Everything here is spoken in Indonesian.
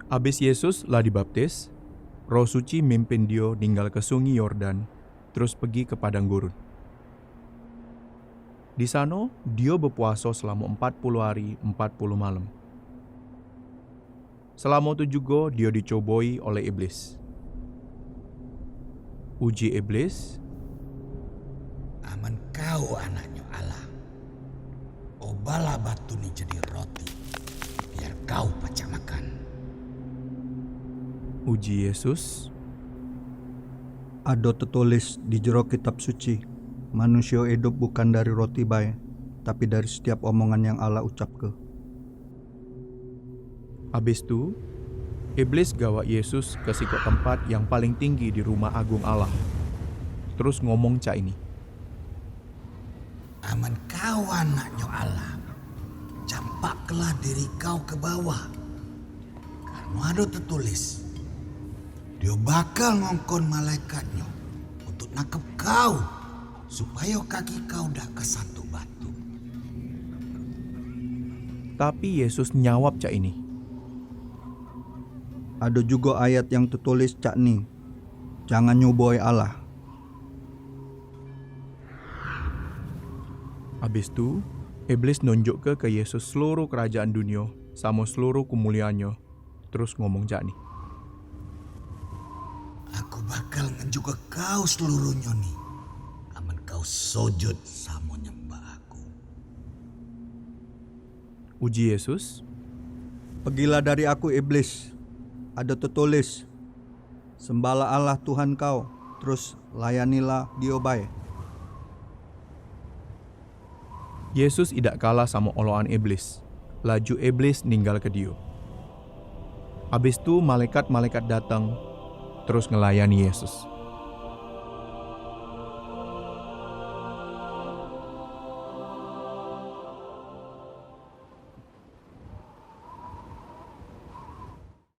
Habis Yesus lah dibaptis, Roh Suci mimpin dia ninggal ke sungai Yordan, terus pergi ke padang gurun. Di sana, dia berpuasa selama 40 hari, 40 malam. Selama itu juga dia dicobai oleh iblis. Uji iblis, Aman kau anaknya Allah. Obalah batu ni jadi roti, biar kau pacak makan. uji Yesus, Ada tertulis di jero kitab suci, manusia hidup bukan dari roti bae, tapi dari setiap omongan yang Allah ucap ke. habis itu, iblis gawa Yesus ke sikok tempat yang paling tinggi di rumah agung Allah. Terus ngomong cak ini, Aman kau anaknya Allah. Campaklah diri kau ke bawah. Karena ada tertulis, dia bakal ngongkon malaikatnya untuk nangkep kau, supaya kaki kau dah kesantuk batu. tapi Yesus nyawab cak ini, Ada juga ayat yang tertulis cak ni, jangan nyoboi Allah. Habis itu, iblis nunjuk ke Yesus seluruh kerajaan dunia sama seluruh kemuliaannya. Terus ngomong cak nih, Aku bakal ngejuga kau seluruhnya nih. Aman kau sujud sama nyembah aku. uji Yesus, Pergilah dari aku iblis. Ada tertulis, sembahlah Allah Tuhan kau, terus layanilah dia bae. Yesus tidak kalah sama oloan iblis. Laju iblis ninggal ke dia. Habis itu malaikat-malaikat datang, terus ngelayani Yesus.